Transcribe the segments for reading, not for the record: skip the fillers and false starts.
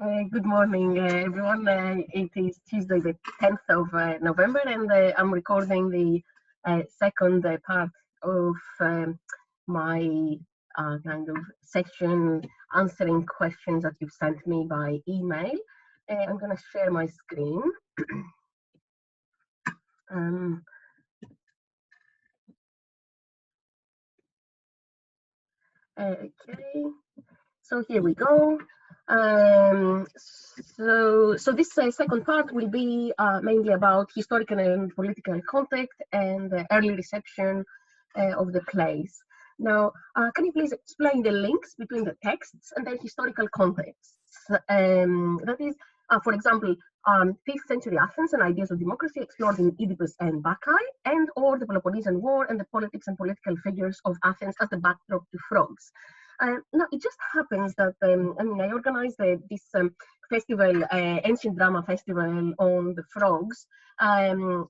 Good morning, everyone. It is Tuesday, the 10th of November, and I'm recording the second part of my kind of session answering questions that you've sent me by email. I'm going to share my screen. Um, okay. So here we go. So this second part will be mainly about historical and political context and the early reception of the plays. Now, can you please explain the links between the texts and their historical contexts? That is, for example, 5th century Athens and ideas of democracy explored in Oedipus and Bacchae, and or the Peloponnesian War and the politics and political figures of Athens as the backdrop to Frogs. Now, it just happens that I organized this festival, Ancient Drama Festival, on the Frogs and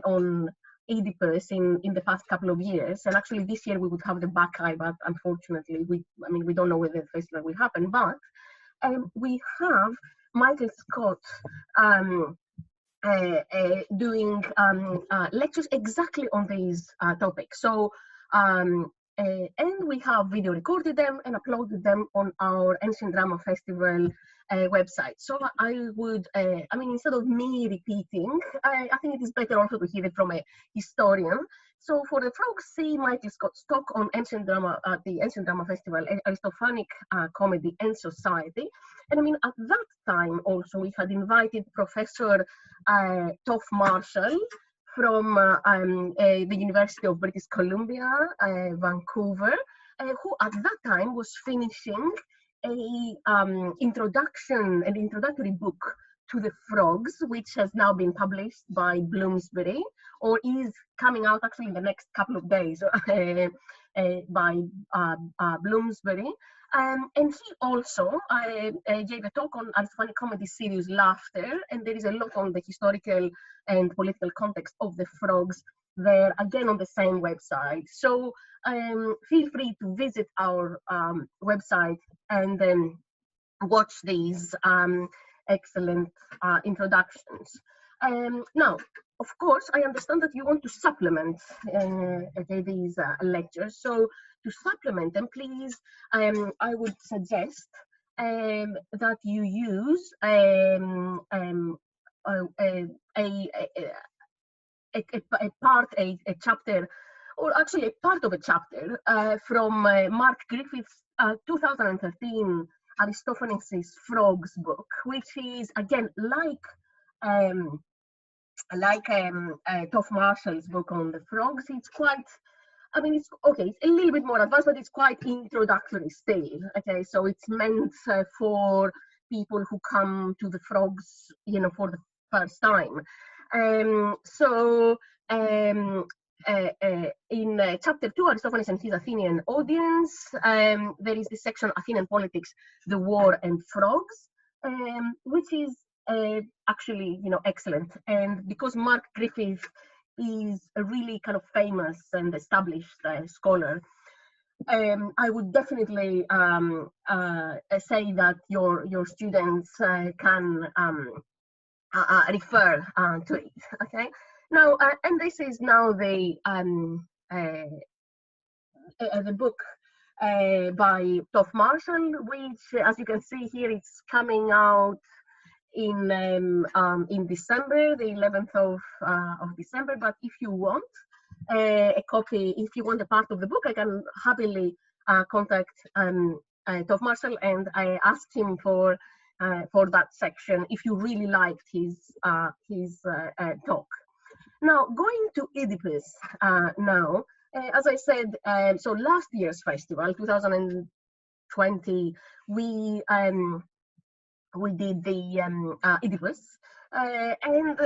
on Oedipus in the past couple of years. And actually, this year we would have the Bacchae, but unfortunately, we don't know whether the festival will happen. But we have Michael Scott doing lectures exactly on these topics. So, and we have video recorded them and uploaded them on our Ancient Drama Festival website. So I would, instead of me repeating, I think it is better also to hear it from a historian. So for the Frogs, see Michael Scott's talk on ancient drama at the Ancient Drama Festival, Aristophanic Comedy and Society. And at that time also we had invited Professor Toff Marshall from the University of British Columbia, Vancouver, who at that time was finishing an introductory book to the Frogs, which has now been published by Bloomsbury, or is coming out actually in the next couple of days by Bloomsbury. And he also gave a talk on Aristophanic comedy series Laughter, and there is a lot on the historical and political context of the Frogs there, again on the same website. So feel free to visit our website and then watch these excellent introductions. Now, of course, I understand that you want to supplement these lectures. So to supplement them, please, I would suggest that you use a chapter, or actually a part of a chapter from Mark Griffith's 2013 Aristophanes' Frogs book, which is again like Toff Marshall's book on the frogs. It's quite, it's okay. It's a little bit more advanced, but it's quite introductory still. Okay, so it's meant for people who come to the frogs, for the first time. So in chapter 2, Aristophanes and his Athenian audience, there is this section, Athenian politics, the war and frogs, which is actually, excellent. And because Mark Griffith is a really kind of famous and established scholar, I would definitely say that your students can refer to it. Okay. Now, and this is now the book by Toff Marshall, which, as you can see here, it's coming out in December, the 11th of December. But if you want a copy, if you want a part of the book, I can happily contact Toff Marshall, and I asked him for that section if you really liked his talk. Now, going to Oedipus now, as I said, so last year's festival, 2020, we did the Oedipus, and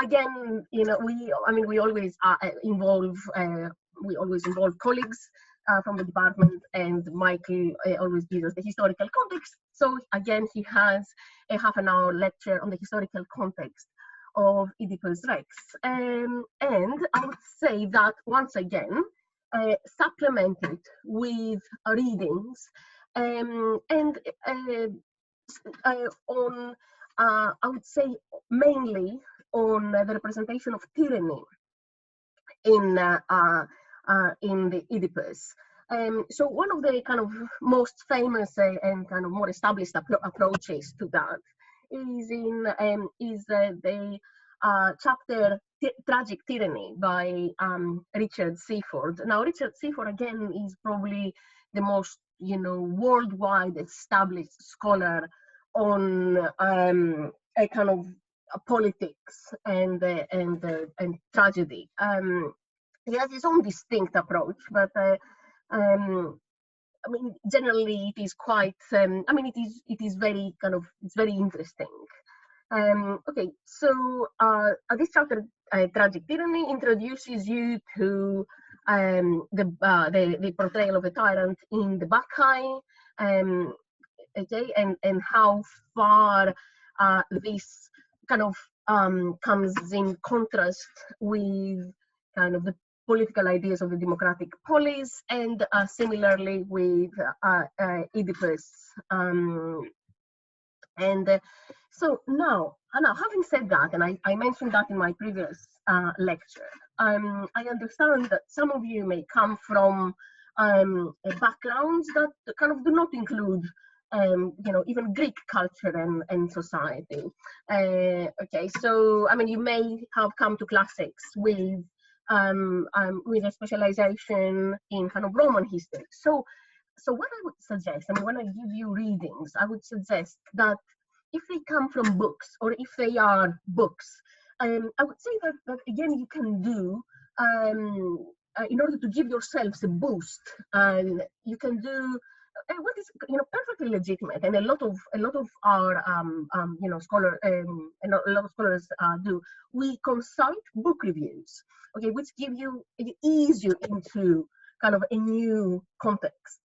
again, we always involve colleagues from the department, and Michael always gives us the historical context. So again, he has a half-an-hour lecture on the historical context of Oedipus Rex, and I would say that once again, supplemented with readings, and on, I would say, mainly on the representation of tyranny in the Oedipus. So one of the kind of most famous and kind of more established approaches to that is the chapter Tragic Tyranny by Richard Seaford. Now, Richard Seaford, again, is probably the most, worldwide established scholar on a kind of politics and tragedy. He has his own distinct approach, but I mean, generally it is quite. I mean, it is very kind of, it's very interesting. Okay, so this chapter, Tragic Tyranny, introduces you to the portrayal of a tyrant in the Bacchae, okay, and how far this kind of comes in contrast with kind of the political ideas of the democratic polis, and similarly with Oedipus. So now, having said that, and I mentioned that in my previous lecture, I understand that some of you may come from backgrounds that kind of do not include, even Greek culture and society. Okay, so I mean, you may have come to classics with a specialization in kind of Roman history. So what I would suggest, I mean, when I give you readings, I would suggest that if they come from books or if they are books, I would say that again, you can do, in order to give yourselves a boost, you can do what is, perfectly legitimate, and a lot of our and a lot of scholars do. We consult book reviews, okay, which ease you into kind of a new context.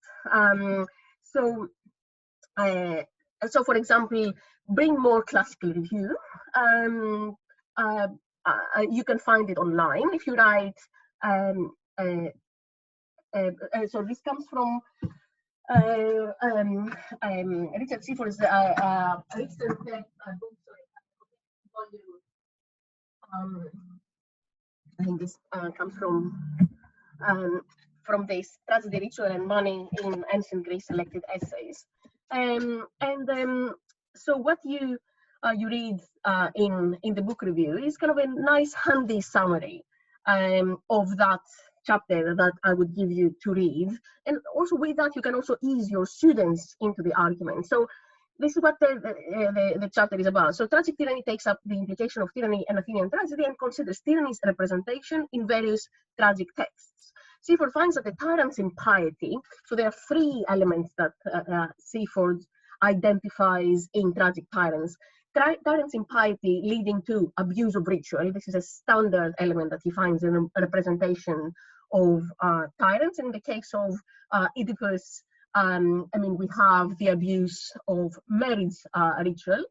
So, for example, Bring More Classical Review. You can find it online if you write. So this comes from Richard Seaford's recent book. I think this comes from this Tragedy, Ritual, and Money in Ancient Greece, Selected Essays. So what you read in the book review is kind of a nice, handy summary of that chapter that I would give you to read. And also with that, you can also ease your students into the argument. So this is what the chapter is about. So Tragic Tyranny takes up the implication of tyranny and Athenian tragedy and considers tyranny's representation in various tragic texts. Seaford finds that the tyrant's impiety, so there are three elements that Seaford identifies in tragic tyrants. Tyrant's impiety leading to abuse of ritual. This is a standard element that he finds in a representation of tyrants. In the case of Oedipus, I mean, we have the abuse of marriage ritual.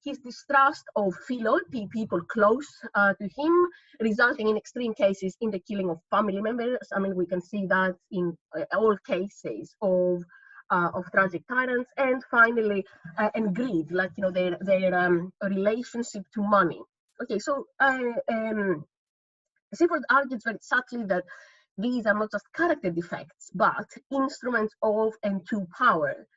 His distrust of philoi, people close to him, resulting in extreme cases in the killing of family members. I mean, we can see that in all cases of tragic tyrants. And finally, and greed, like, their relationship to money. Okay, so Seaford argues very subtly that these are not just character defects, but instruments of and to power.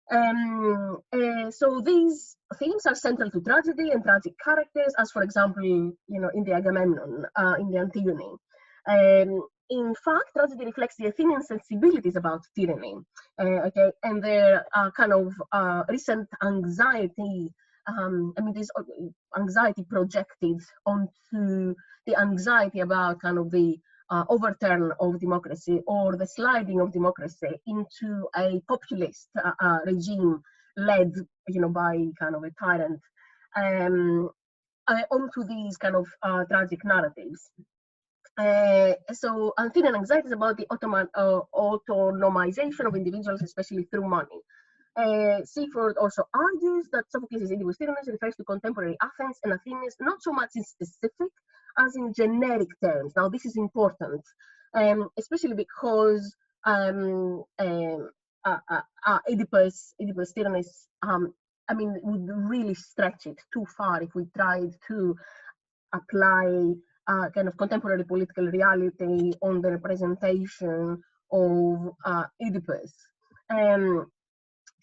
So these themes are central to tragedy and tragic characters, as for example, in the Agamemnon, in the Antigone. In fact, tragedy reflects the Athenian sensibilities about tyranny, okay, and their kind of recent anxiety. I mean, this anxiety projected onto the anxiety about kind of the overturn of democracy or the sliding of democracy into a populist regime led, by kind of a tyrant, onto these kind of tragic narratives. So Athenian anxiety is about the autonomization of individuals, especially through money. Seaford also argues that Sophocles' Oedipus Tyrannus refers to contemporary Athens and Athenians, not so much in specific as in generic terms. Now, this is important, especially because Oedipus Tyrannus I mean, it would really stretch it too far if we tried to apply kind of contemporary political reality on the representation of Oedipus. And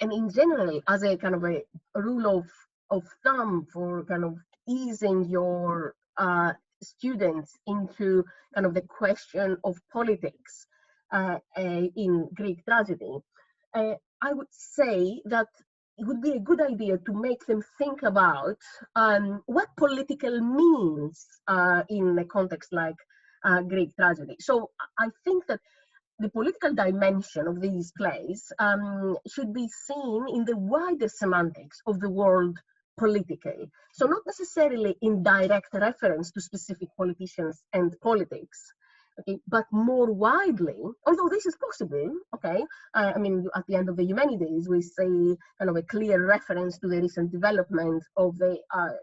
in general, as a kind of a rule of thumb for kind of easing your students into kind of the question of politics in Greek tragedy, I would say that it would be a good idea to make them think about what political means in a context like Greek tragedy. So I think that the political dimension of these plays should be seen in the wider semantics of the word political. So not necessarily in direct reference to specific politicians and politics, okay, but more widely, although this is possible, okay. I mean, at the end of the Humanities, we see kind of a clear reference to the recent development of the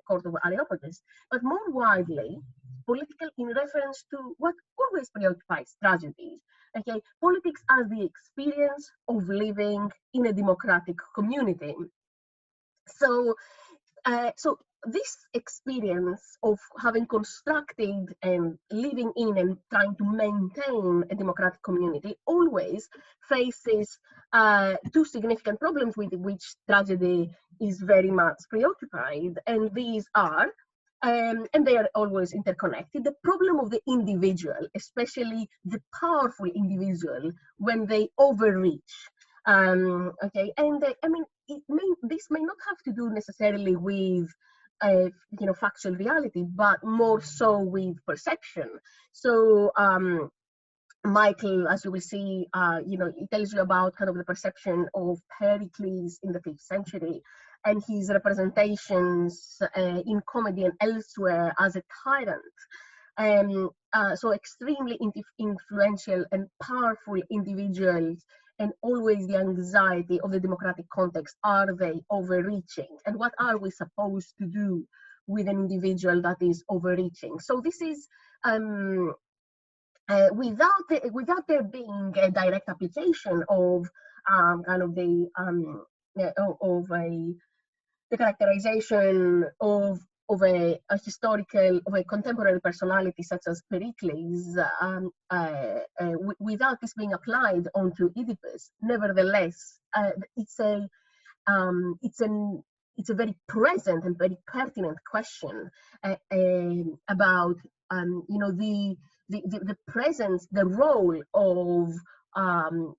court of Areopagus, but more widely, political in reference to what always preoccupies tragedies, okay, politics as the experience of living in a democratic community. So, so this experience of having constructed and living in and trying to maintain a democratic community always faces two significant problems with which tragedy is very much preoccupied, and these are and they are always interconnected. The problem of the individual, especially the powerful individual, when they overreach. Okay, and I mean, this may not have to do necessarily with factual reality, but more so with perception. So Michael, as you will see, it tells you about kind of the perception of Pericles in the 5th century and his representations in comedy and elsewhere as a tyrant. So extremely influential and powerful individuals, and always the anxiety of the democratic context. Are they overreaching? And what are we supposed to do with an individual that is overreaching? So this is without there being a direct application of kind of the characterization of a contemporary personality such as Pericles, without this being applied onto Oedipus. Nevertheless, it's a very present and very pertinent question about the presence, the role of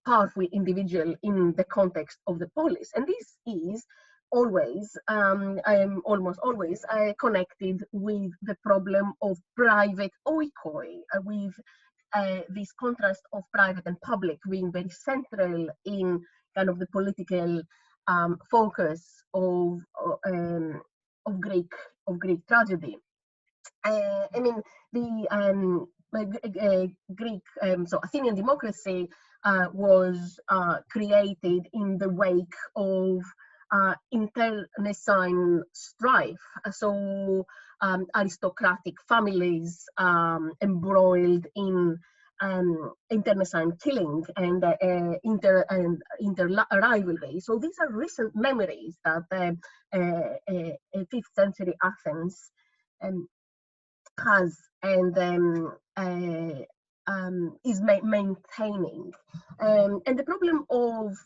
powerful individual in the context of the polis, and this is always, almost always connected with the problem of private oikoi, with this contrast of private and public being very central in kind of the political focus of Greek tragedy. I mean, the Greek, so Athenian democracy was created in the wake of internecine strife. So aristocratic families embroiled in internecine killing and inter rivalry. So these are recent memories that 5th century Athens has and is maintaining. And the problem of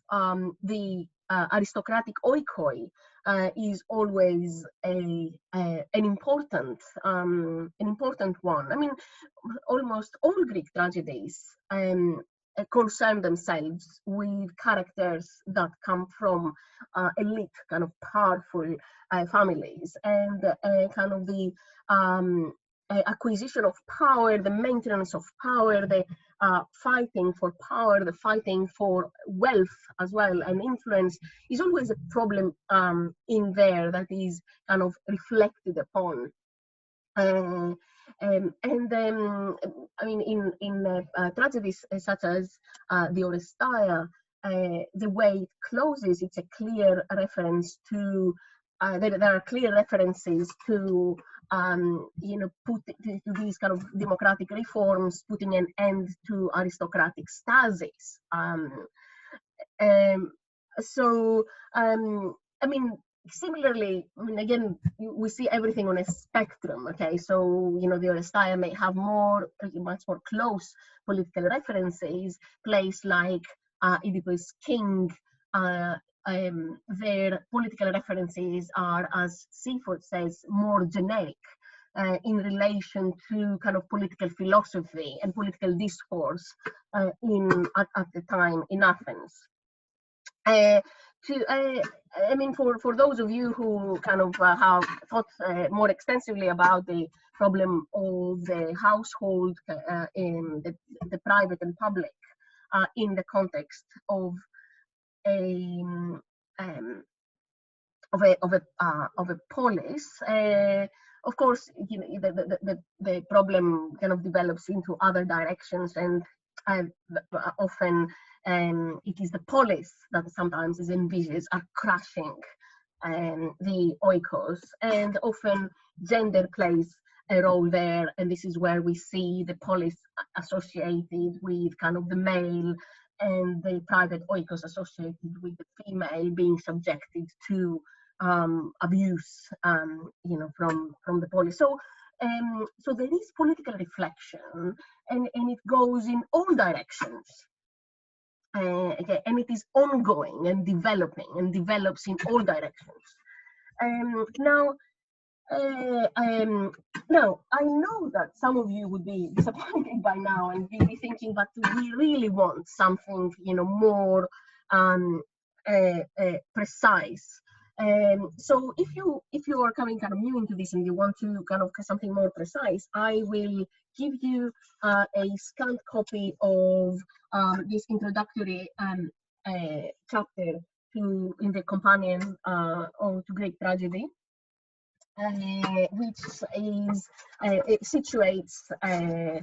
the aristocratic oikoi is always an important one. I mean, almost all Greek tragedies concern themselves with characters that come from elite, kind of powerful families, and kind of the acquisition of power, the maintenance of power, the fighting for power, the fighting for wealth as well, and influence is always a problem in there that is kind of reflected upon. I mean, in tragedies such as the Oresteia, the way it closes, it's a clear reference to. There are clear references to to these kind of democratic reforms, putting an end to aristocratic stasis. I mean, Similarly, I mean, again, we see everything on a spectrum. Okay, so the Oresteia may have much more close political references. Place like Oedipus King, uh, their political references are, as Seaford says, more generic in relation to kind of political philosophy and political discourse at the time in Athens. Uh, I mean, for those of you who kind of have thought more extensively about the problem of the household in the private and public in the context a um, of a polis. Of course, the problem kind of develops into other directions, and often it is the polis that sometimes is envisaged as crushing the oikos, and often gender plays a role there, and this is where we see the polis associated with kind of the male and the private oikos associated with the female being subjected to abuse, from the police. So there is political reflection, and it goes in all directions. Okay, and it is ongoing and developing and develops in all directions. Now, I know that some of you would be disappointed by now and be thinking, but we really want something, more precise. So if you are coming kind of new into this and you want to kind of something more precise, I will give you a scanned copy of this introductory chapter in the companion to Greek tragedy. Which is it situates a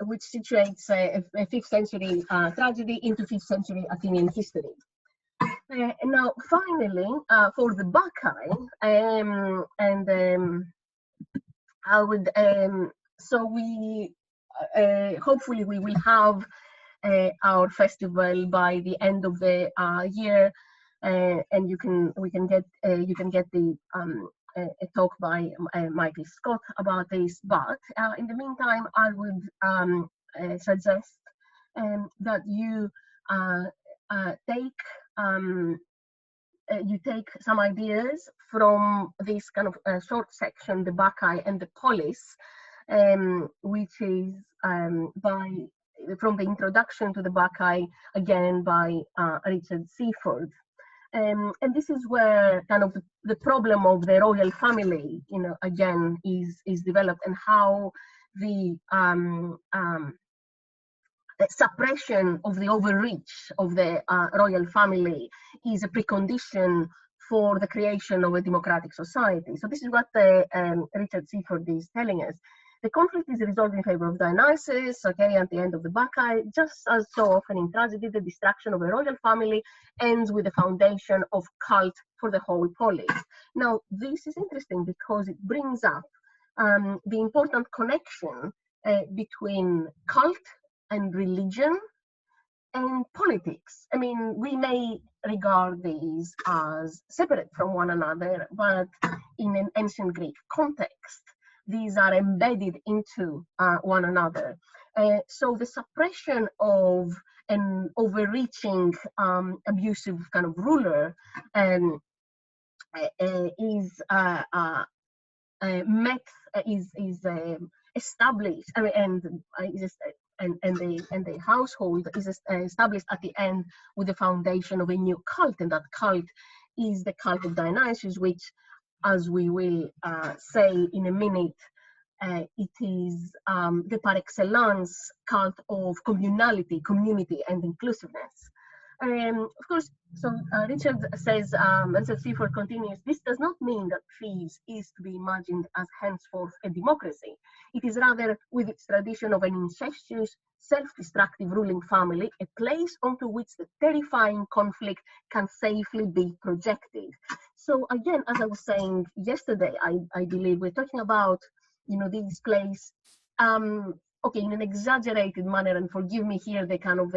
5th century tragedy into 5th century Athenian history. Now, finally, for the Bacchae, I would so we hopefully we will have our festival by the end of the year. And you can get the a talk by Michael Scott about this. But in the meantime, I would suggest that you take some ideas from this kind of short section, the Bacchae and the Polis, which is from the introduction to the Bacchae, again by Richard Seaford. And this is where kind of the problem of the royal family, again is developed, and how the suppression of the overreach of the royal family is a precondition for the creation of a democratic society. So this is what Richard Seaford is telling us. The conflict is resolved in favor of Dionysus, okay, at the end of the Bacchae. Just as so often in tragedy, the destruction of a royal family ends with the foundation of cult for the whole polis. Now, this is interesting because it brings up the important connection between cult and religion and politics. I mean, we may regard these as separate from one another, but in an ancient Greek context, these are embedded into one another. So the suppression of an overreaching, abusive kind of ruler is established. I mean, and the household is established at the end with the foundation of a new cult, and that cult is the cult of Dionysus, which, as we will say in a minute, it is the par excellence cult of communality, community, and inclusiveness. Of course, so Richard says, Richard Seaford continues, this does not mean that Thebes is to be imagined as henceforth a democracy. It is rather, with its tradition of an incestuous, self-destructive ruling family, a place onto which the terrifying conflict can safely be projected. So again, as I was saying yesterday, I believe we're talking about, these plays, okay, in an exaggerated manner, and forgive me here the kind of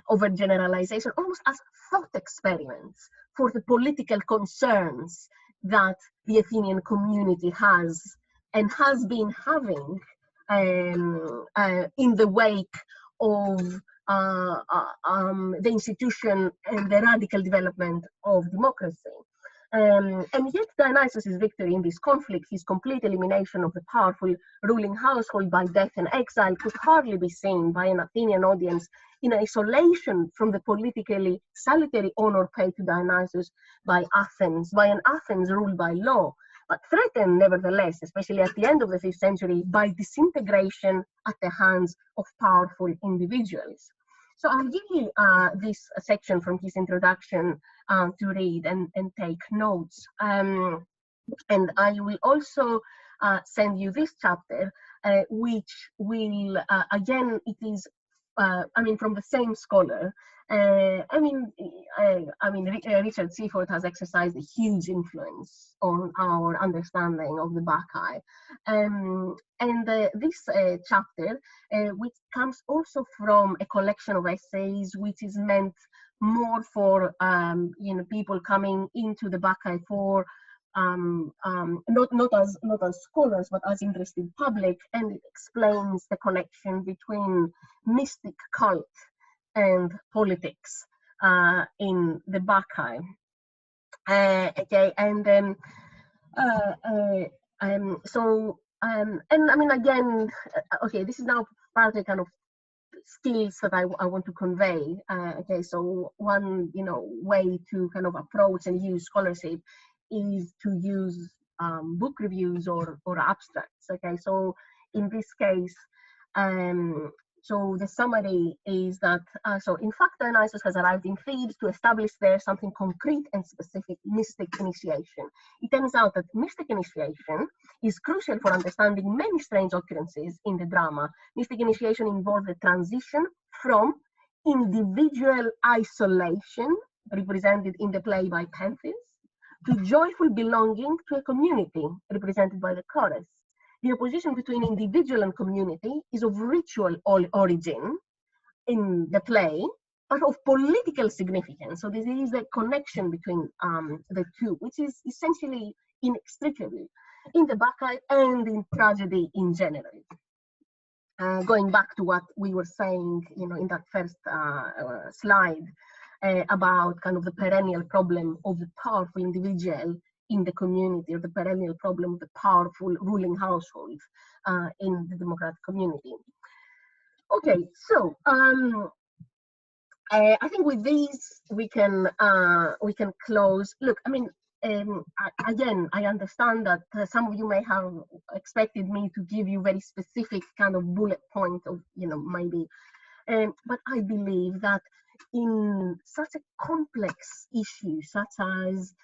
overgeneralization, almost as thought experiments for the political concerns that the Athenian community has and has been having in the wake of the institution and the radical development of democracy. And yet Dionysus' victory in this conflict, his complete elimination of the powerful ruling household by death and exile, could hardly be seen by an Athenian audience in isolation from the politically salutary honor paid to Dionysus by an Athens ruled by law, but threatened nevertheless, especially at the end of the 5th century, by disintegration at the hands of powerful individuals. So I'll give you this section from his introduction to read and take notes. And I will also send you this chapter, which will, again, it is, from the same scholar. Richard Seaford has exercised a huge influence on our understanding of the Bacchae. This chapter, which comes also from a collection of essays, which is meant more for people coming into the Bacchae for not as scholars, but as interested public, and it explains the connection between mystic cult and politics in the Bacchae. This is now part of the kind of skills that I want to convey. So one way to kind of approach and use scholarship is to use book reviews or abstracts. So in this case, so the summary is that, in fact, Dionysus has arrived in Thebes to establish there something concrete and specific: mystic initiation. It turns out that mystic initiation is crucial for understanding many strange occurrences in the drama. Mystic initiation involves the transition from individual isolation, represented in the play by Pentheus, to joyful belonging to a community, represented by the chorus. The opposition between individual and community is of ritual origin in the play, but of political significance. So there is a connection between the two, which is essentially inextricable in the Bacchae and in tragedy in general. Going back to what we were saying, in that first slide about kind of the perennial problem of the powerful individual in the community, or the perennial problem of the powerful ruling household in the democratic community. Okay, so I think with these we can close. Look, again, I understand that some of you may have expected me to give you very specific kind of bullet point of maybe, but I believe that in such a complex issue such as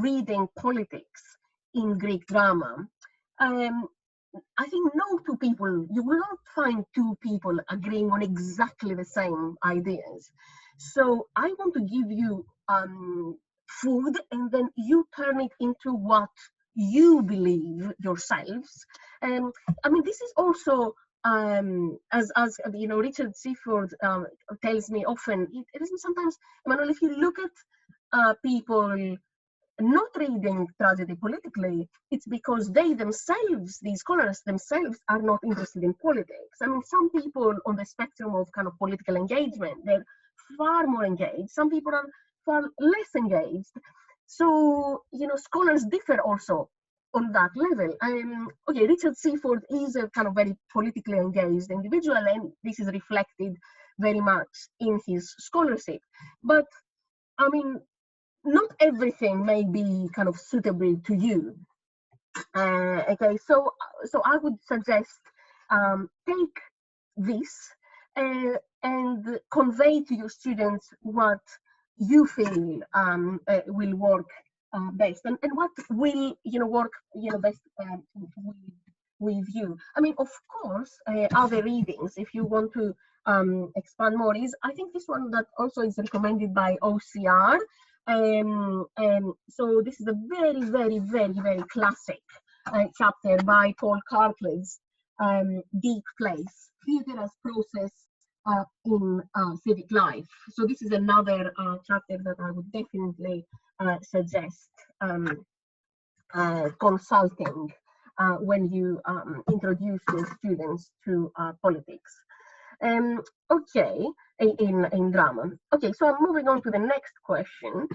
reading politics in Greek drama, I think you will not find two people agreeing on exactly the same ideas. So I want to give you food, and then you turn it into what you believe yourselves. This is also, as Richard Seaford tells me often, it isn't sometimes, Emmanuel, if you look at people not reading tragedy politically, it's because they themselves, these scholars themselves, are not interested in politics. Some people on the spectrum of kind of political engagement, they're far more engaged. Some people are far less engaged. So, scholars differ also on that level. Richard Seaford is a kind of very politically engaged individual, and this is reflected very much in his scholarship. But, not everything may be kind of suitable to you. So I would suggest take this and convey to your students what you feel will work best, and what will work best with you. Of course, other readings, if you want to expand more, I think this one that also is recommended by OCR. So this is a very, very, very, very classic chapter by Paul Cartledge, Deep Place, Theatre as Process in civic life. So this is another chapter that I would definitely suggest consulting when you introduce your students to politics. Um, okay, in drama. Okay, so I'm moving on to the next question,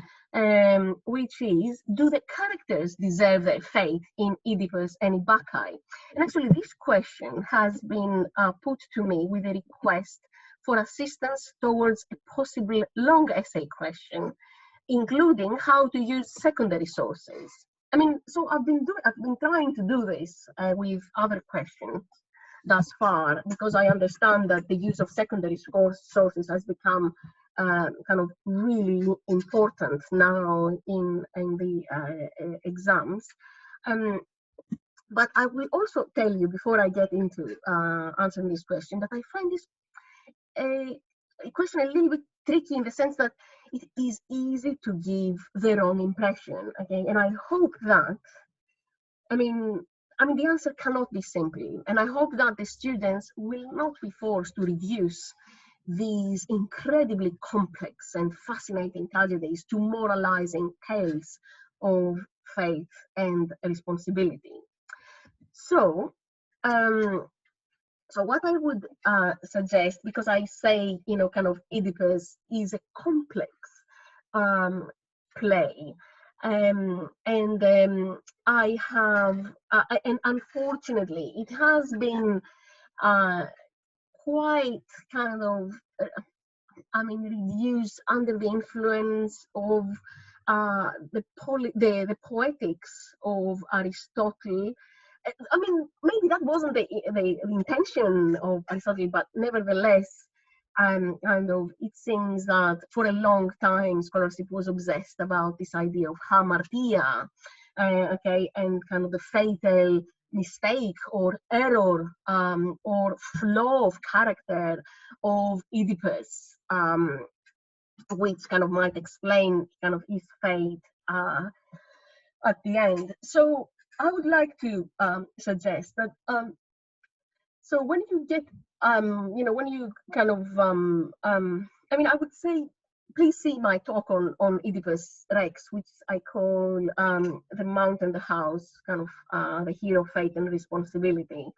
which is, do the characters deserve their fate in Oedipus and Bacchae? And actually, this question has been put to me with a request for assistance towards a possible long essay question, including how to use secondary sources. I mean, so I've been trying to do this with other questions thus far, because I understand that the use of secondary sources has become kind of really important now in the exams. But I will also tell you, before I get into answering this question, that I find this a question a little bit tricky, in the sense that it is easy to give the wrong impression. Okay, and I hope that, I mean, the answer cannot be simple, and I hope that the students will not be forced to reduce these incredibly complex and fascinating tragedies to moralizing tales of faith and responsibility. So, so what I would suggest, because I say, kind of Oedipus is a complex play, and I have, and unfortunately, it has been quite kind of, reduced under the influence of the poetics of Aristotle. I mean, maybe that wasn't the intention of Aristotle, but nevertheless, kind of, it seems that for a long time scholarship was obsessed about this idea of hamartia, okay, and kind of the fatal mistake or error or flaw of character of Oedipus, which kind of might explain kind of his fate at the end. So I would like to suggest that, so when you get, when you kind of, I would say, please see my talk on Oedipus Rex, which I call the Mountain, the House, kind of the hero, fate, and responsibility,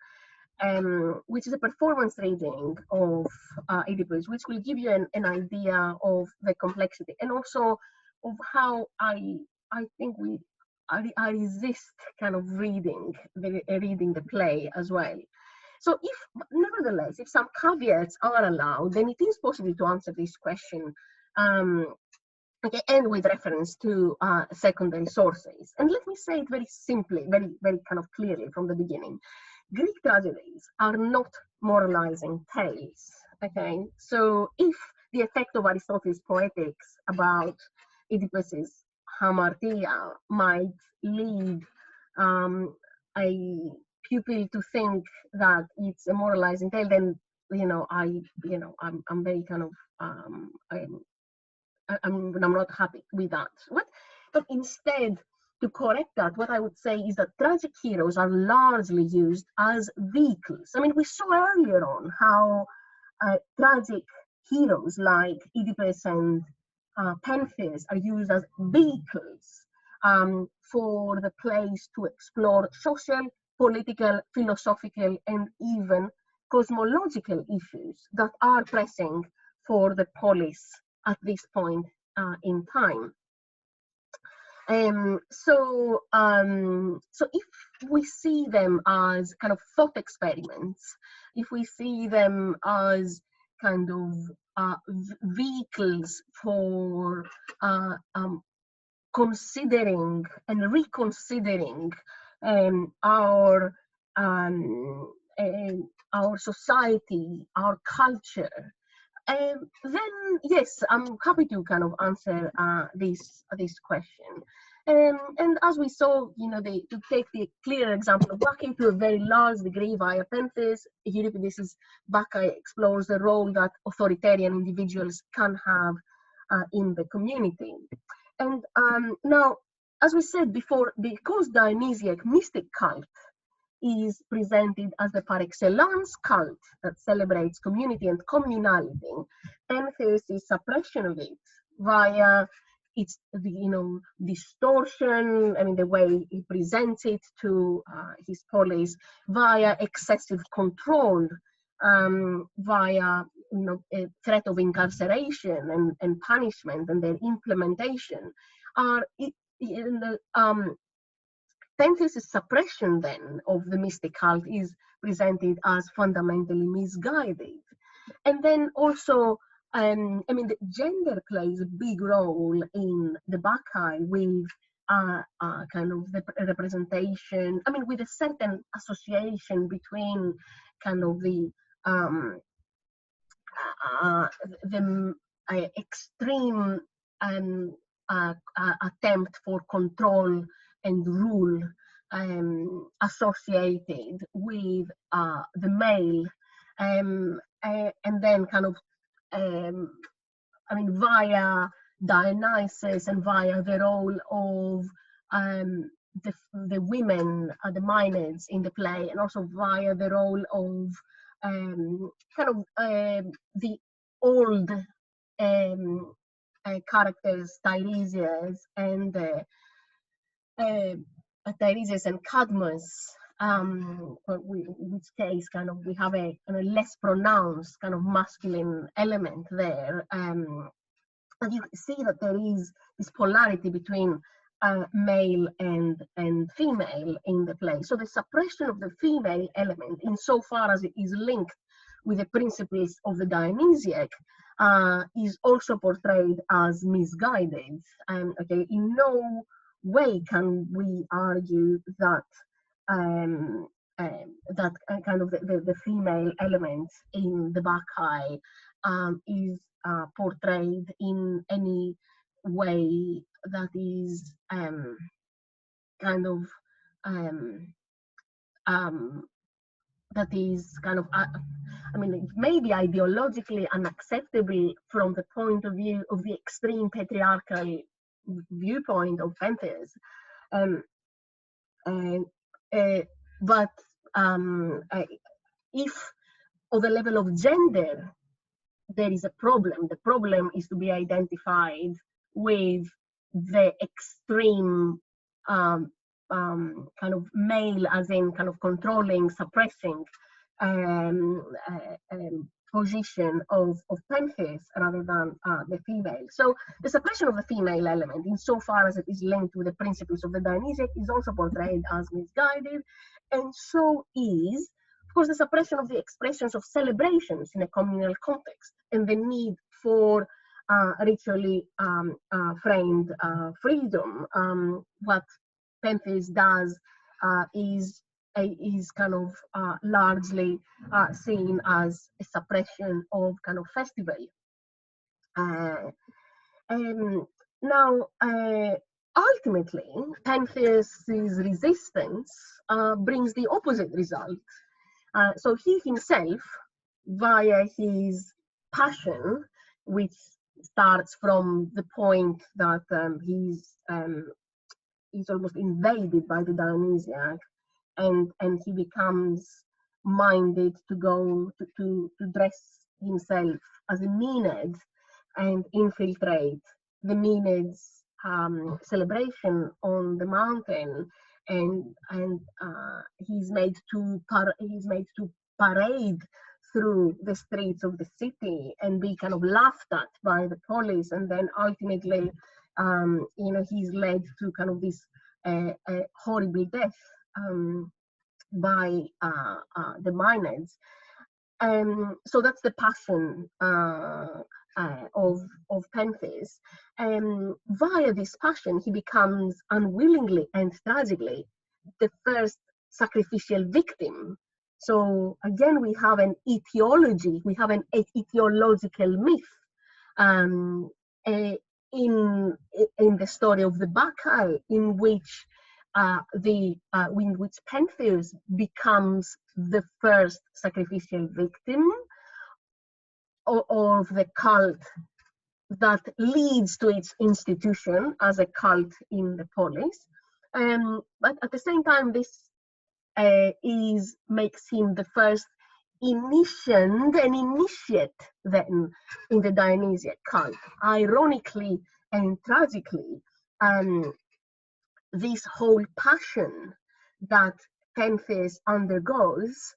which is a performance reading of Oedipus, which will give you an idea of the complexity, and also of how I think I resist kind of reading the play as well. So nevertheless, if some caveats are allowed, then it is possible to answer this question, okay, and with reference to secondary sources. And let me say it very simply, very, very kind of clearly from the beginning. Greek tragedies are not moralizing tales, okay? So if the effect of Aristotle's poetics about Oedipus's hamartia might lead a pupil to think that it's a moralizing tale, then I'm very kind of I'm not happy with that. But instead, to correct that, what I would say is that tragic heroes are largely used as vehicles. I mean, we saw earlier on how tragic heroes like Oedipus and Pentheus are used as vehicles for the plays to explore social, political, philosophical, and even cosmological issues that are pressing for the polis at this point in time. So if we see them as kind of thought experiments, if we see them as kind of vehicles for considering and reconsidering our society, our culture, then yes, I'm happy to kind of answer this question. And as we saw, to take the clear example of Bacchae to a very large degree via Pentheus, Euripides' Bacchae explores the role that authoritarian individuals can have in the community. And now, as we said before, because Dionysiac mystic cult is presented as the par excellence cult that celebrates community and communality, Pentheus' suppression of it via its distortion, I mean the way he presents it to his police, via excessive control, via a threat of incarceration and punishment and their implementation, are in the Pentheus' suppression then of the mystic cult is presented as fundamentally misguided. And then also, I mean, the gender plays a big role in the Bacchae with kind of the representation, I mean, with a certain association between kind of um, the extreme attempt for control and rule associated with the male, and then kind of, I mean, via Dionysus and via the role of the women, the Maenads in the play, and also via the role of kind of the old characters, Tiresias and Cadmus, in which case kind of we have a less pronounced kind of masculine element there. And you see that there is this polarity between male and female in the play. So the suppression of the female element, insofar as it is linked with the principles of the Dionysiac, is also portrayed as misguided. Okay, in no way can we argue that that kind of the female element in the Bacchae is portrayed in any way that is kind of that is kind of I mean, it may be ideologically unacceptable from the point of view of the extreme patriarchal viewpoint of Pentheus, but if on the level of gender there is a problem, the problem is to be identified with the extreme kind of male, as in kind of controlling, suppressing position of Pentheus rather than the female. So the suppression of the female element, insofar as it is linked with the principles of the Dionysiac, is also portrayed as misguided, and so is, of course, the suppression of the expressions of celebrations in a communal context and the need for ritually framed freedom. What Pentheus does is kind of largely seen as a suppression of kind of festival. Now, ultimately, Pentheus's resistance brings the opposite result. So he himself, via his passion, which starts from the point that he's almost invaded by the Dionysiac, and he becomes minded to go to dress himself as a Maenad and infiltrate the Maenads' celebration on the mountain, and he's made to parade through the streets of the city and be kind of laughed at by the police, and then ultimately he's led to kind of this horrible death by the Maenads. So that's the passion of Pentheus. Via this passion, he becomes unwillingly and tragically the first sacrificial victim. So again, we have an etiology, we have an etiological myth in the story of the Bacchae, in which Pentheus becomes the first sacrificial victim of the cult that leads to its institution as a cult in the polis. But at the same time, this makes him the first initiate then in the Dionysiac cult. Ironically and tragically, this whole passion that Pentheus undergoes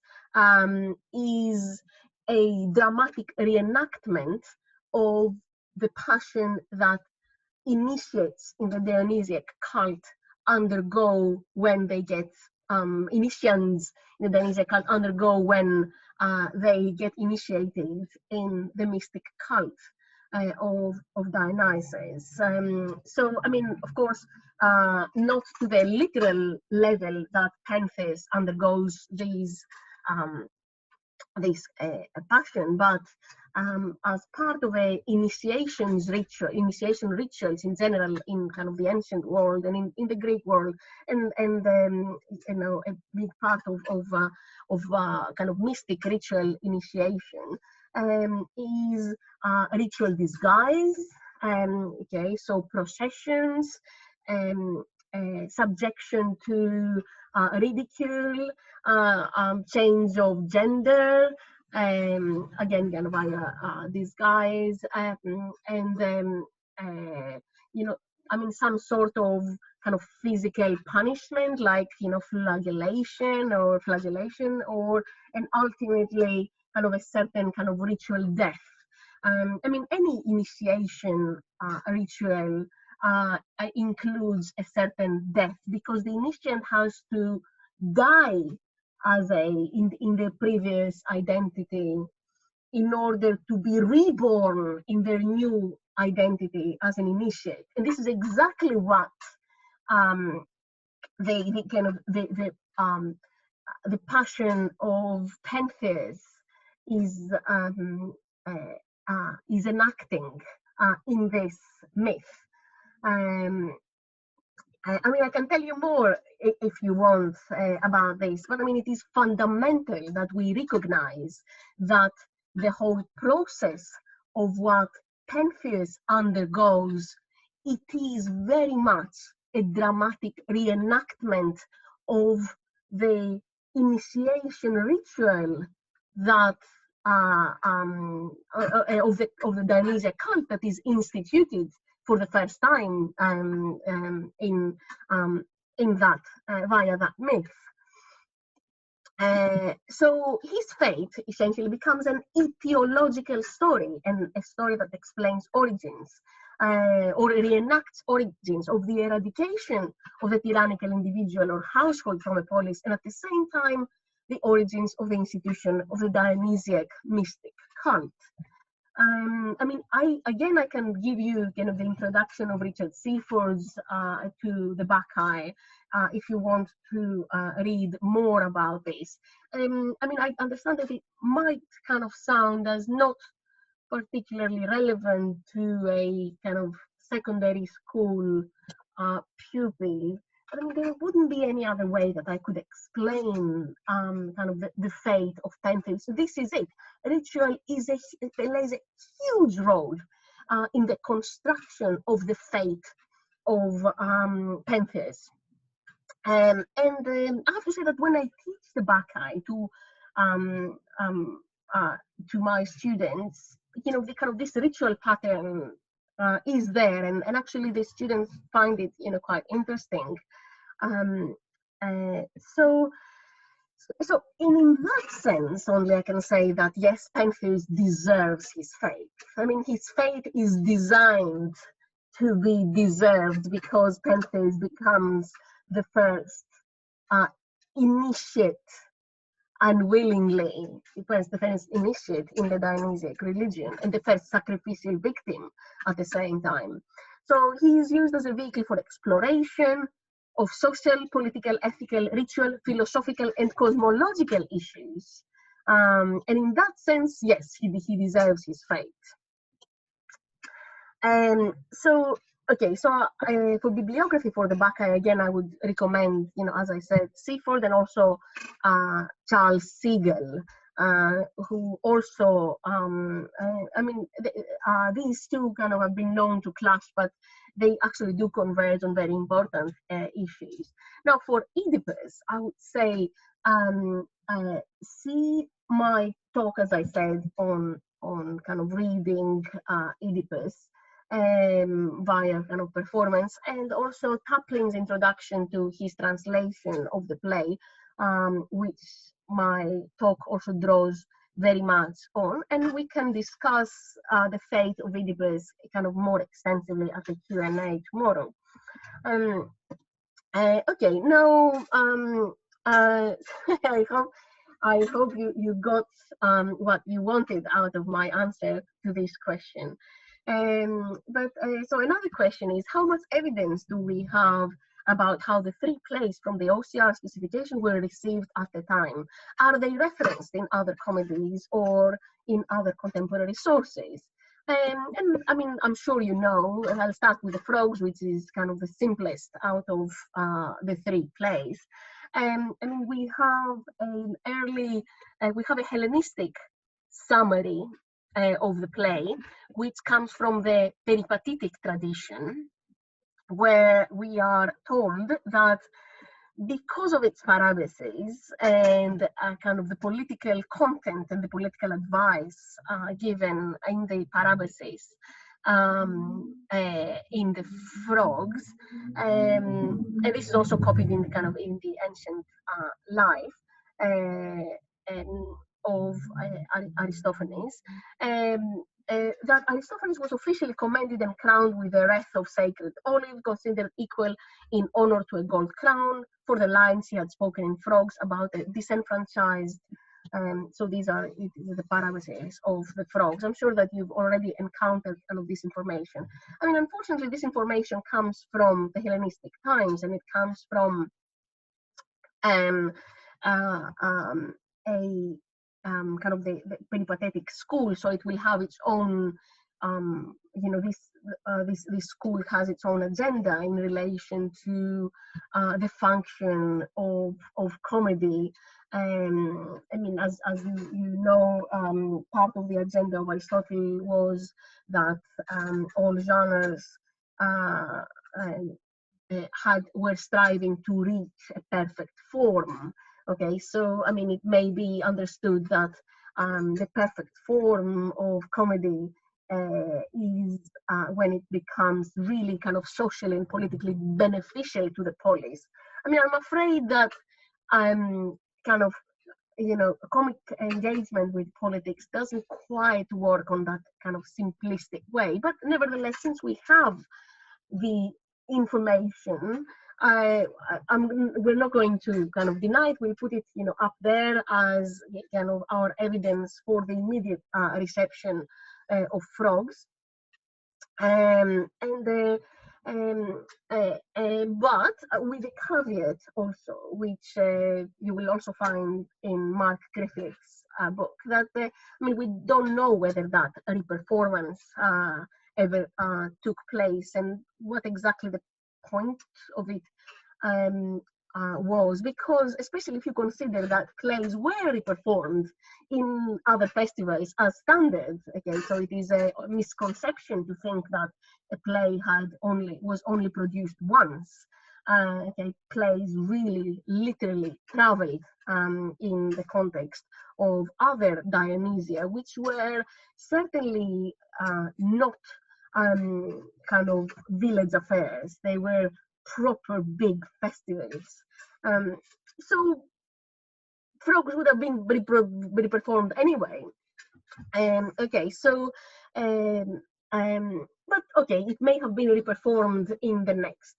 is a dramatic reenactment of the passion that initiates in the Dionysiac cult undergo when they get initians in the Dionysiac cult undergo when they get initiated in the mystic cult of Dionysus. So, I mean, of course, not to the literal level that Pentheus undergoes this passion, but as part of a initiation rituals in general in kind of the ancient world and in the Greek world, and you know, a big part of kind of mystic ritual initiation is ritual disguise. Okay, so processions, subjection to ridicule, change of gender, again via disguise, and you know, I mean, some sort of kind of physical punishment, like, you know, flagellation, and ultimately kind of a certain kind of ritual death. I mean, any initiation ritual includes a certain death, because the initiant has to die as in their previous identity in order to be reborn in their new identity as an initiate. And this is exactly what the passion of Pentheus is enacting in this myth. I mean, I can tell you more if you want about this, but I mean, it is fundamental that we recognize that the whole process of what Pentheus undergoes, it is very much a dramatic reenactment of the initiation ritual that of the Dionysiac cult that is instituted for the first time in that via that myth. So his fate essentially becomes an etiological story, and a story that explains origins or reenacts origins of the eradication of the tyrannical individual or household from a polis, and at the same time the origins of the institution of the Dionysiac mystic cult. I mean, I can give you kind of the introduction of Richard Seaford's to the Bacchae if you want to read more about this. I mean, I understand that it might kind of sound as not particularly relevant to a kind of secondary school pupil. I mean, there wouldn't be any other way that I could explain kind of the fate of Pentheus. So this is it. Ritual plays a huge role in the construction of the fate of Pentheus. And I have to say that when I teach the Bacchae to my students, you know, the kind of this ritual pattern is there, and actually the students find it, you know, quite interesting. So in that sense, only I can say that yes, Pentheus deserves his fate. I mean, his fate is designed to be deserved because Pentheus becomes the first initiate unwillingly, the first initiate in the Dionysiac religion, and the first sacrificial victim at the same time. So he is used as a vehicle for exploration of social, political, ethical, ritual, philosophical, and cosmological issues. And in that sense, yes, he deserves his fate. So, okay, so for bibliography for the Bacchae, again, I would recommend, you know, as I said, Seaford, and also Charles Siegel, who also, I mean, these two kind of have been known to clash, but they actually do converge on very important issues. Now, for Oedipus, I would say see my talk, as I said, on kind of reading Oedipus via kind of performance, and also Taplin's introduction to his translation of the play, which my talk also draws very much on, and we can discuss the fate of Oedipus kind of more extensively at the Q&A tomorrow. Okay, now I hope you got what you wanted out of my answer to this question. So another question is, how much evidence do we have about how the three plays from the OCR specification were received at the time? Are they referenced in other comedies or in other contemporary sources? And I mean, I'm sure you know, and I'll start with the Frogs, which is kind of the simplest out of the three plays. I mean, we have we have a Hellenistic summary of the play, which comes from the peripatetic tradition, where we are told that because of its parabases and kind of the political content and the political advice given in the parabases in the Frogs, and this is also copied in the kind of in the ancient life of Aristophanes. That Aristophanes was officially commended and crowned with the wreath of sacred olive, considered equal in honor to a gold crown for the lines he had spoken in Frogs about the disenfranchised. So these are the parabases of the Frogs. I'm sure that you've already encountered all of this information. I mean, unfortunately, this information comes from the Hellenistic times, and it comes from a kind of the peripatetic school, so it will have its own, you know, this school has its own agenda in relation to the function of comedy. I mean, as you know, part of the agenda of Aristotle was that all genres were striving to reach a perfect form. Okay, so I mean, it may be understood that the perfect form of comedy is when it becomes really kind of socially and politically beneficial to the polis. I mean, I'm afraid that kind of, you know, comic engagement with politics doesn't quite work on that kind of simplistic way. But nevertheless, since we have the information, we're not going to kind of deny it. We put it, you know, up there as kind of our evidence for the immediate reception of Frogs. But with a caveat also, which you will also find in Mark Griffith's book, that I mean, we don't know whether that reperformance ever took place and what exactly the point of it was, because especially if you consider that plays were reperformed in other festivals as standard. Okay, so it is a misconception to think that a play was only produced once. Okay, plays really literally traveled in the context of other Dionysia, which were certainly not kind of village affairs. They were proper big festivals. So Frogs would have been performed anyway. Okay, so but okay, it may have been reperformed in the next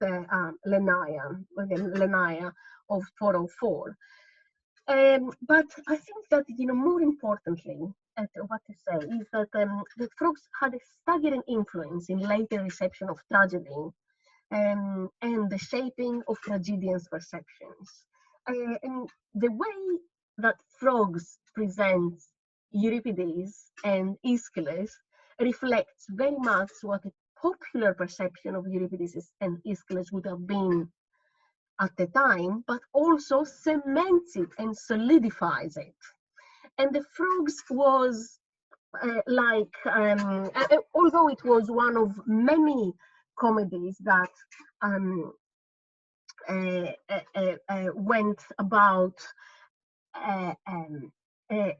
Lenaya, again, Lenaya of 404. But I think that, you know, more importantly, what to say is that the Frogs had a staggering influence in later reception of tragedy and the shaping of tragedians' perceptions. And the way that Frogs presents Euripides and Aeschylus reflects very much what a popular perception of Euripides and Aeschylus would have been at the time, but also cements it and solidifies it. And the Frogs was although it was one of many comedies that went about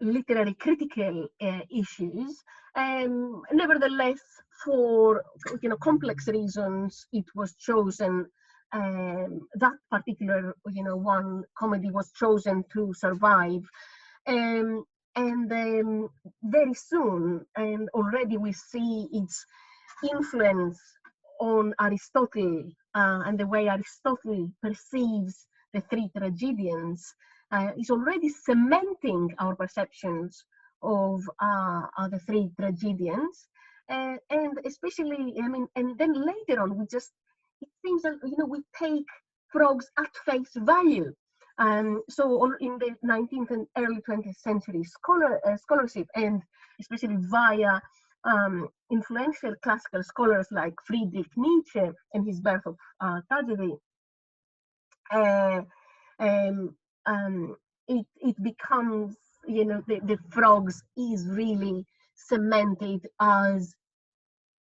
literary critical issues. Nevertheless, for complex reasons, it was chosen. That particular one comedy was chosen to survive. Um, and very soon, and already we see its influence on Aristotle and the way Aristotle perceives the three tragedians is already cementing our perceptions of the three tragedians. And especially, I mean, and then later on, it seems that, we take frogs at face value. So in the 19th and early 20th century scholarship, and especially via influential classical scholars like Friedrich Nietzsche and his Birth of Tragedy, uh, um, it becomes, the frogs is really cemented as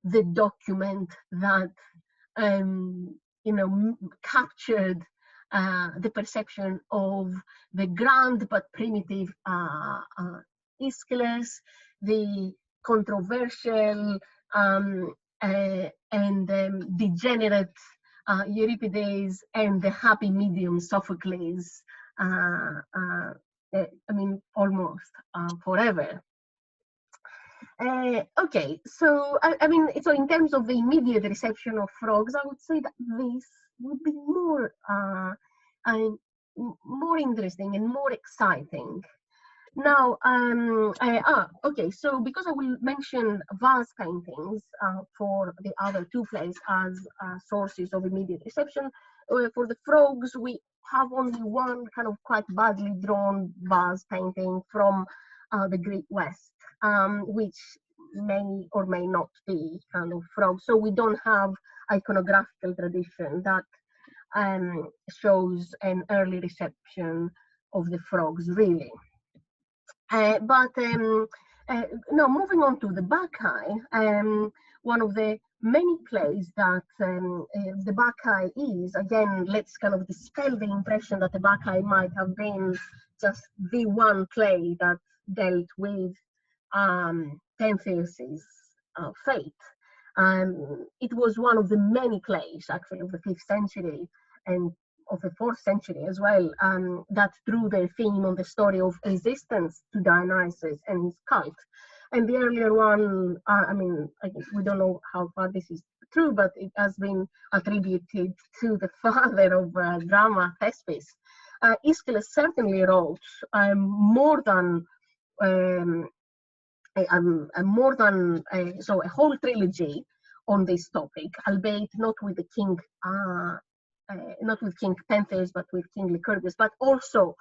the document that captured the perception of the grand but primitive Aeschylus, the controversial and degenerate Euripides, and the happy medium Sophocles. I mean, almost forever. Okay, so I mean, so in terms of the immediate reception of frogs, I would say that this would be more interesting and more exciting. Now, okay, so because I will mention vase paintings for the other two plays as sources of immediate reception, for the frogs, we have only one kind of quite badly drawn vase painting from the Great West, which may or may not be kind of frogs. So we don't have iconographical tradition that shows an early reception of the frogs, really. But no, moving on to the Bacchae, one of the many plays that the Bacchae is, again, let's kind of dispel the impression that the Bacchae might have been just the one play that dealt with Pentheus's fate. It was one of the many plays, actually, of the 5th century and of the 4th century as well, that drew their theme on the story of resistance to Dionysus and his cult. And the earlier one, I mean, we don't know how far this is true, but it has been attributed to the father of drama, Thespis. Aeschylus certainly wrote more than so a whole trilogy on this topic, albeit not with the king, not with King Pentheus, but with King Lycurgus, but also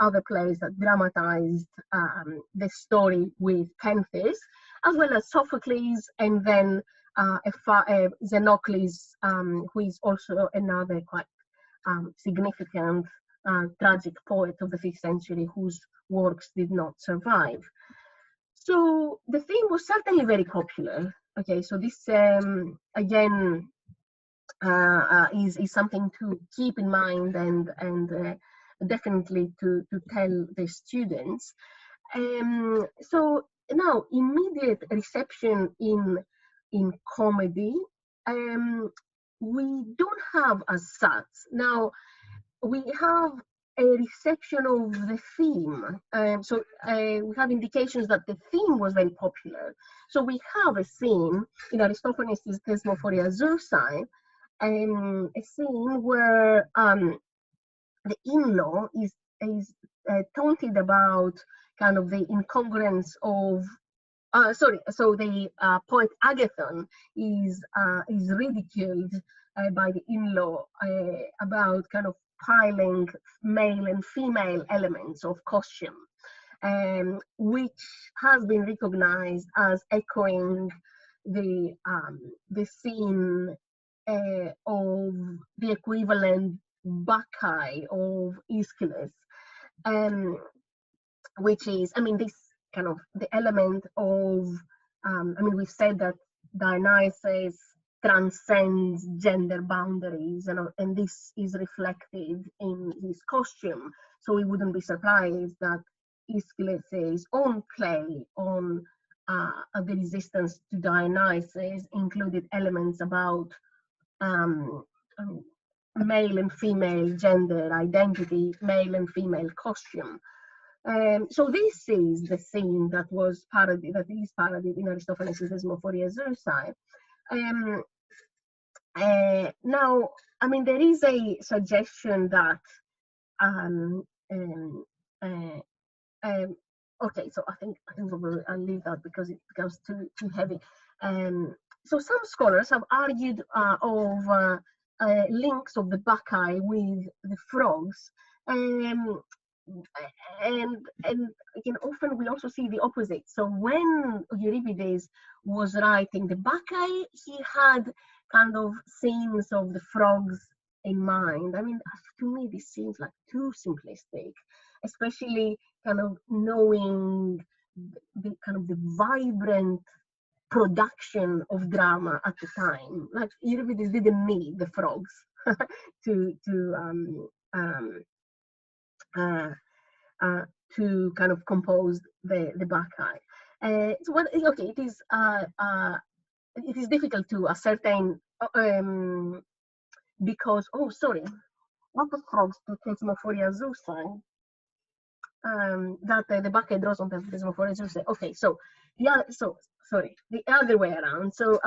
other plays that dramatized the story with Pentheus, as well as Sophocles, and then Xenocles, who is also another quite significant tragic poet of the 5th century, whose works did not survive. So the theme was certainly very popular. Okay, so this again is something to keep in mind and definitely to tell the students. So now, immediate reception in comedy, we don't have as such. Now, we have a reception of the theme. So we have indications that the theme was very popular. So we have a scene in Aristophanes' Thesmophoria Zeusae, a scene where the in-law is taunted about kind of the incongruence of so the poet Agathon is ridiculed by the in-law about kind of piling male and female elements of costume, which has been recognized as echoing the scene of the equivalent Bacchae of Aeschylus, which is, I mean, this kind of the element of, I mean, we've said that Dionysus transcends gender boundaries, and this is reflected in his costume. So we wouldn't be surprised that Aeschylus' own play on the resistance to Dionysus included elements about um, um, male and female gender identity, male and female costume. So this is the scene that is parodied in Aristophanes' Thesmophoria Zeusae. Now, I mean, there is a suggestion that um, um, uh, okay, so I think I'll leave that because it becomes too heavy. So some scholars have argued of links of the Bacchae with the frogs, and often we also see the opposite. So when Euripides was writing the Bacchae, he had kind of scenes of the frogs in mind. I mean, to me, this seems like too simplistic, especially kind of knowing the kind of the vibrant production of drama at the time. Like Euripides didn't need the frogs to to kind of compose the Bacchae. So what? Okay, it is difficult to ascertain because not the frogs to Thesmophoria Zeusae. That the Bacchae draws on the Thesmophoria Zeusae. Okay, so yeah, so sorry, the other way around. So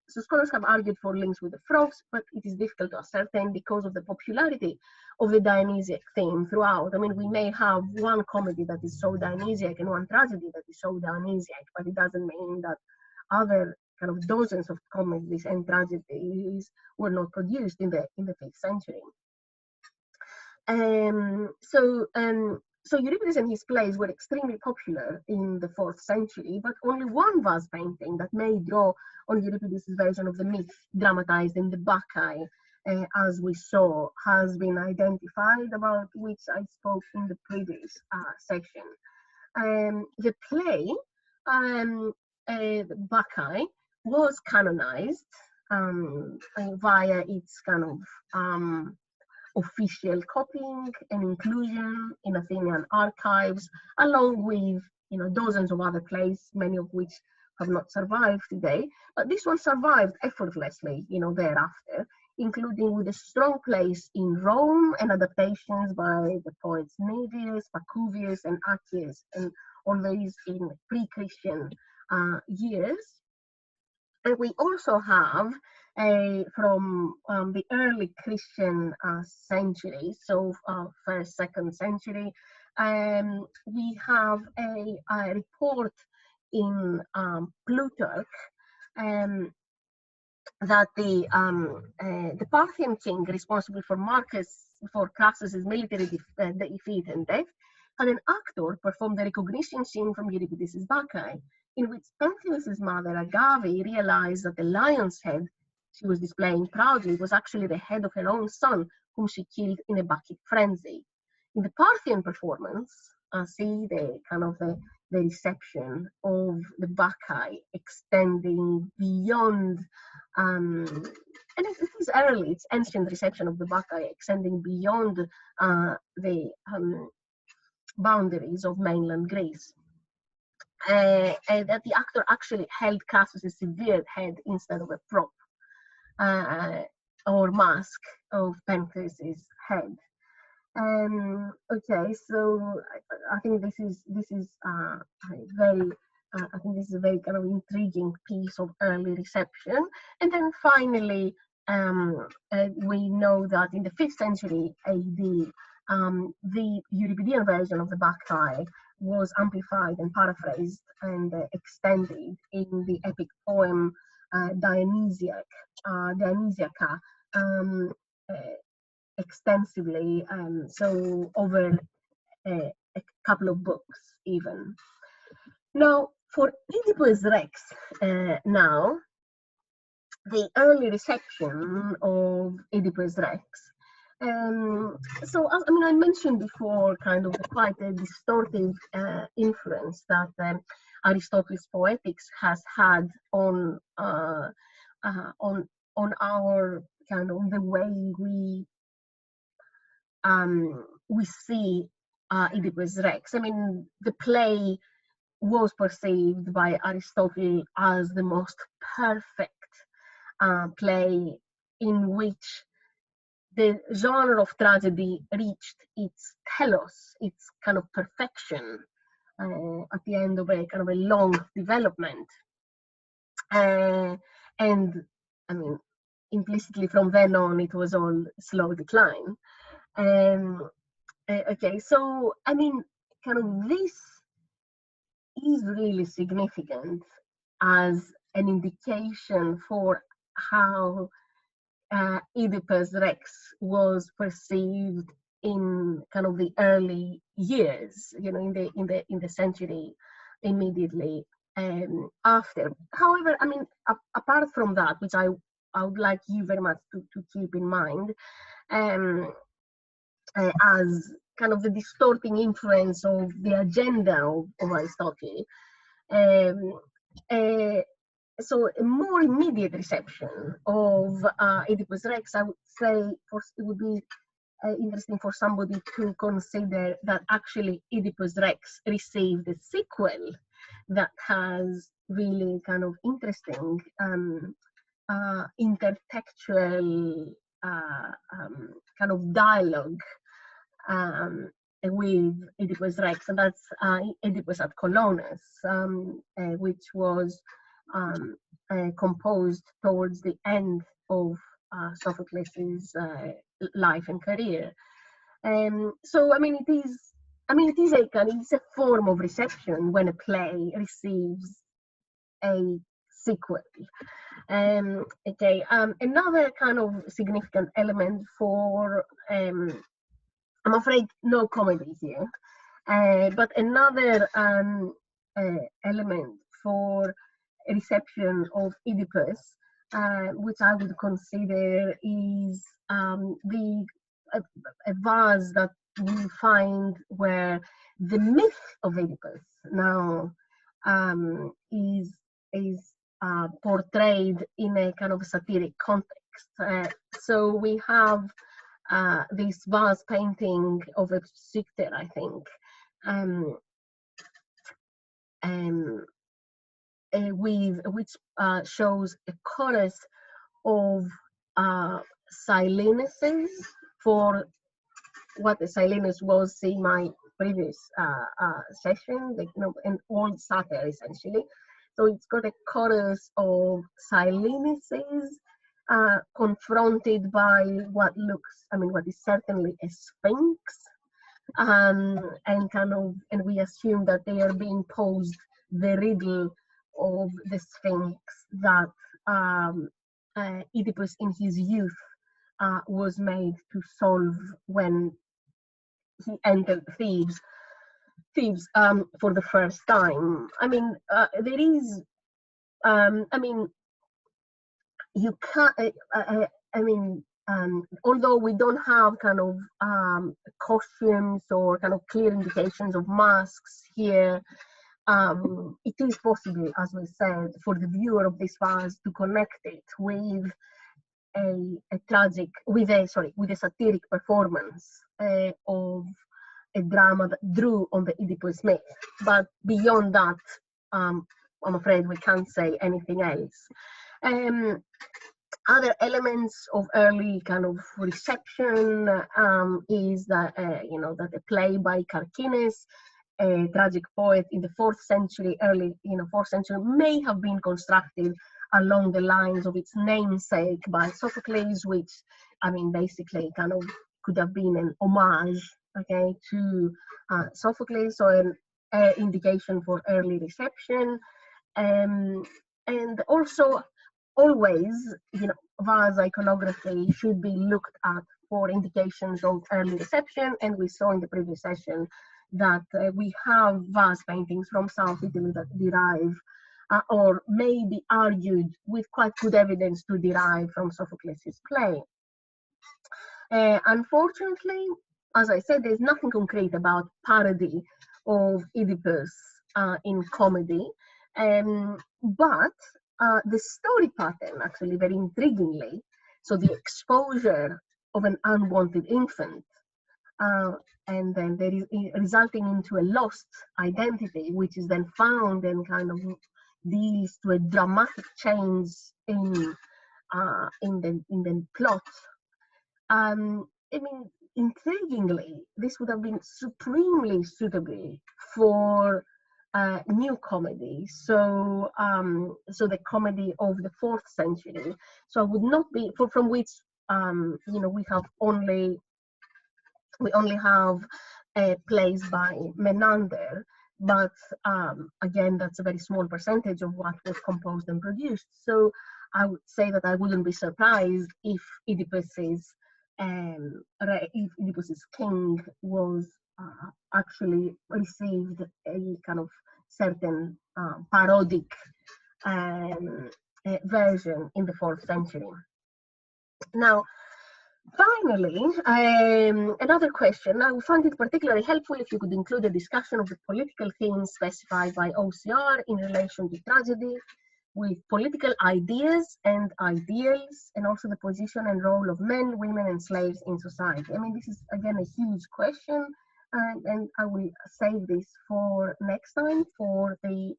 so scholars have argued for links with the frogs, but it is difficult to ascertain because of the popularity of the Dionysiac theme throughout. I mean, we may have one comedy that is so Dionysiac and one tragedy that is so Dionysiac, but it doesn't mean that other kind of dozens of comedies and tragedies were not produced in the 5th century. So Euripides and his plays were extremely popular in the 4th century, but only one vase painting that may draw on Euripides' version of the myth dramatized in the Bacchae, as we saw, has been identified, about which I spoke in the previous section. The play, the Bacchae, was canonized via its kind of official copying and inclusion in Athenian archives, along with dozens of other plays, many of which have not survived today. But this one survived effortlessly, thereafter, including with a strong place in Rome and adaptations by the poets Naevius, Pacuvius, and Accius, and all these in pre-Christian years. And we also have from the early Christian century, so 1st, 2nd century, we have a report in Plutarch that the Parthian king responsible for Crassus's military defeat and death had an actor perform the recognition scene from Euripides' Bacchae, in which Pentheus's mother Agave realized that the lion's head she was displaying proudly was actually the head of her own son, whom she killed in a Bacchic frenzy. In the Parthian performance, see the kind of the reception of the Bacchae extending beyond, and it is early, it's ancient reception of the Bacchae extending beyond the boundaries of mainland Greece. And that the actor actually held Crassus' severed head instead of a prop or mask of Pentheus' head. Okay, so I think this is very. I think this is a very kind of intriguing piece of early reception. And then finally, we know that in the 5th century AD, the Euripidean version of the Bacchae was amplified and paraphrased and extended in the epic poem Dionysiaca, extensively, so over a couple of books even. Now, for Oedipus Rex, now, the early reception of Oedipus Rex. So, I mean, I mentioned before kind of quite a distortive influence that Aristotle's Poetics has had on on our kind of the way we see Oedipus Rex. I mean, the play was perceived by Aristotle as the most perfect play in which the genre of tragedy reached its telos, its kind of perfection, at the end of a kind of a long development. And I mean, implicitly from then on, it was all slow decline. Okay, so I mean, kind of this is really significant as an indication for how Oedipus Rex was perceived in kind of the early years, you know, in the century immediately after. However, I mean, apart from that, which I would like you very much to keep in mind, as kind of the distorting influence of the agenda of Aristotle. So a more immediate reception of Oedipus Rex, I would say, it would be interesting for somebody to consider that actually Oedipus Rex received a sequel that has really kind of interesting intertextual kind of dialogue with Oedipus Rex, and that's Oedipus at Colonus, which was composed towards the end of Sophocles' life and career. So I mean, it is a form of reception when a play receives a sequel. Okay, another kind of significant element for I'm afraid no comedy here, but another element for reception of Oedipus, which I would consider is a vase that we find where the myth of Oedipus now is portrayed in a kind of satiric context. So we have this vase painting of a Psyche, I think, which shows a chorus of Silenuses for what the Silenus was in my previous session, like, you know, an old satire essentially. So it's got a chorus of Silenuses confronted by what is certainly a sphinx, and we assume that they are being posed the riddle of the sphinx that Oedipus in his youth was made to solve when he entered Thebes for the first time. I mean, there is, you can't, although we don't have kind of costumes or kind of clear indications of masks here, it is possible, as we said, for the viewer of this vase to connect it with with a satiric performance of a drama that drew on the Oedipus myth. But beyond that, I'm afraid we can't say anything else. Other elements of early kind of reception is that that a play by Carcines, a tragic poet in the 4th century, 4th century, may have been constructed along the lines of its namesake by Sophocles, which, I mean, basically kind of could have been an homage, okay, to Sophocles, or an indication for early reception. And also, always, vase iconography should be looked at for indications of early reception, and we saw in the previous session that we have vase paintings from South Italy that derive or may be argued with quite good evidence to derive from Sophocles' play. Unfortunately, as I said, there's nothing concrete about parody of Oedipus in comedy, but the story pattern, actually, very intriguingly, so the exposure of an unwanted infant, uh, and then there is resulting into a lost identity, which is then found and kind of leads to a dramatic change in the plot. I mean, intriguingly, this would have been supremely suitable for new comedy. So the comedy of the 4th century. So it would not be from which we only have plays by Menander, but again, that's a very small percentage of what was composed and produced. So I would say that I wouldn't be surprised if if Oedipus's king was actually received a kind of certain parodic um, version in the 4th century. Now, finally, another question. I would find it particularly helpful if you could include a discussion of the political themes specified by OCR in relation to tragedy, with political ideas and ideals, and also the position and role of men, women, and slaves in society. I mean, this is, again, a huge question, and I will save this for next time, for the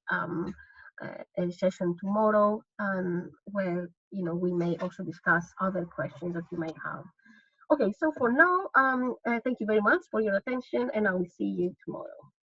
session tomorrow, where we may also discuss other questions that you may have. Okay, so for now, thank you very much for your attention, and I will see you tomorrow.